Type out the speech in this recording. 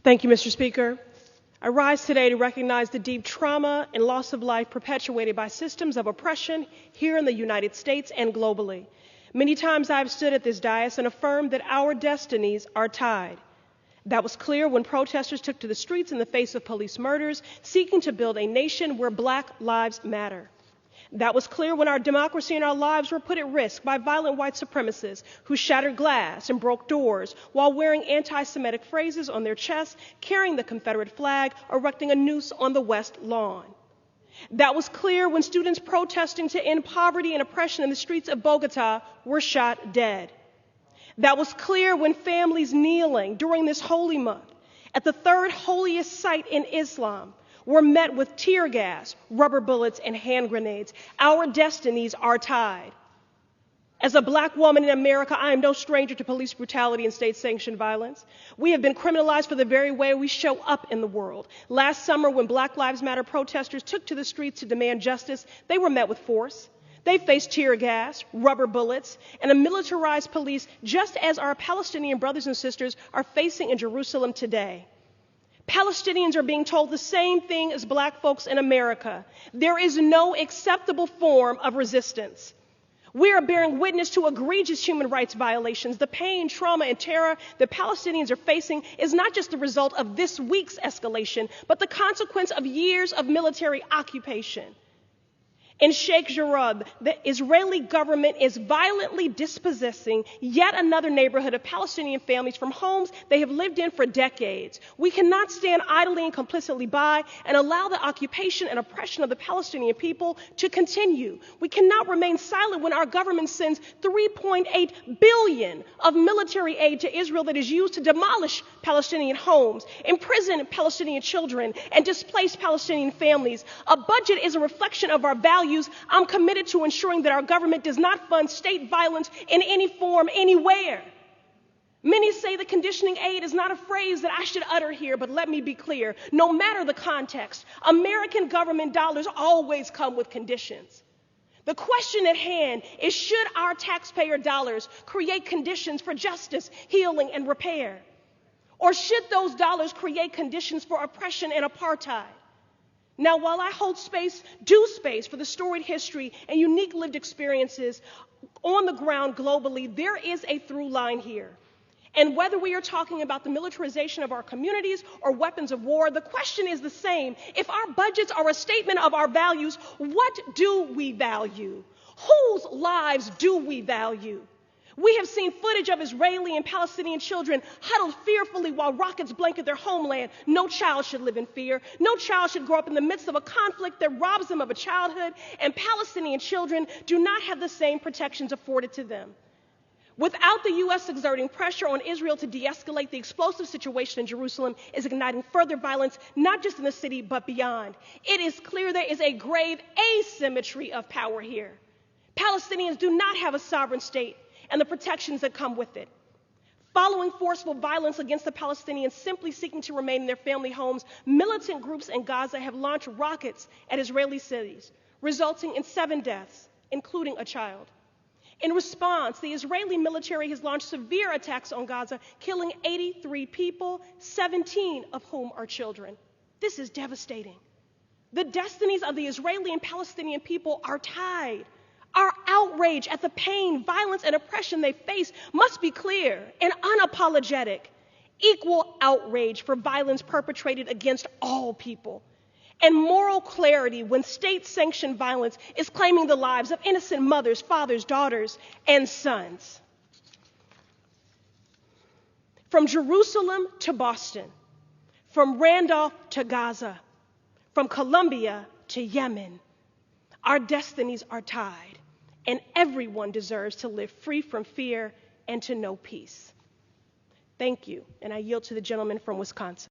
Thank you, Mr. Speaker. I rise today to recognize the deep trauma and loss of life perpetuated by systems of oppression here in the United States and globally. Many times I've stood at this dais and affirmed that our destinies are tied. That was clear when protesters took to the streets in the face of police murders, seeking to build a nation where Black lives matter. That was clear when our democracy and our lives were put at risk by violent white supremacists who shattered glass and broke doors while wearing anti-Semitic phrases on their chests, carrying the Confederate flag, erecting a noose on the West Lawn. That was clear when students protesting to end poverty and oppression in the streets of Bogota were shot dead. That was clear when families kneeling during this holy month at the third holiest site in Islam were met with tear gas, rubber bullets, and hand grenades. Our destinies are tied. As a Black woman in America, I am no stranger to police brutality and state-sanctioned violence. We have been criminalized for the very way we show up in the world. Last summer, when Black Lives Matter protesters took to the streets to demand justice, they were met with force. They faced tear gas, rubber bullets, and a militarized police, just as our Palestinian brothers and sisters are facing in Jerusalem today. Palestinians are being told the same thing as Black folks in America. There is no acceptable form of resistance. We are bearing witness to egregious human rights violations. The pain, trauma, and terror that Palestinians are facing is not just the result of this week's escalation, but the consequence of years of military occupation. In Sheikh-jarrah, the Israeli government is violently dispossessing yet another neighborhood of Palestinian families from homes they have lived in for decades. We cannot stand idly and complicitly by and allow the occupation and oppression of the Palestinian people to continue. We cannot remain silent when our government sends $3.8 billion of military aid to Israel that is used to demolish Palestinian homes, imprison Palestinian children, and displace Palestinian families. A budget is a reflection of our values. I'm committed to ensuring that our government does not fund state violence in any form, anywhere. Many say that conditioning aid is not a phrase that I should utter here, but let me be clear. No matter the context, American government dollars always come with conditions. The question at hand is, should our taxpayer dollars create conditions for justice, healing, and repair? Or should those dollars create conditions for oppression and apartheid? Now, while I hold space for the storied history and unique lived experiences on the ground globally, there is a through line here. And whether we are talking about the militarization of our communities or weapons of war, the question is the same. If our budgets are a statement of our values, what do we value? Whose lives do we value? We have seen footage of Israeli and Palestinian children huddled fearfully while rockets blanket their homeland. No child should live in fear. No child should grow up in the midst of a conflict that robs them of a childhood, and Palestinian children do not have the same protections afforded to them. Without the U.S. exerting pressure on Israel to de-escalate, the explosive situation in Jerusalem is igniting further violence, not just in the city, but beyond. It is clear there is a grave asymmetry of power here. Palestinians do not have a sovereign state and the protections that come with it. Following forceful violence against the Palestinians simply seeking to remain in their family homes, militant groups in Gaza have launched rockets at Israeli cities, resulting in 7 deaths, including a child. In response, the Israeli military has launched severe attacks on Gaza, killing 83 people, 17 of whom are children. This is devastating. The destinies of the Israeli and Palestinian people are tied. Our outrage at the pain, violence, and oppression they face must be clear and unapologetic. Equal outrage for violence perpetrated against all people. And moral clarity when state-sanctioned violence is claiming the lives of innocent mothers, fathers, daughters, and sons. From Jerusalem to Boston, from Randolph to Gaza, from Colombia to Yemen, our destinies are tied, and everyone deserves to live free from fear and to know peace. Thank you, and I yield to the gentleman from Wisconsin.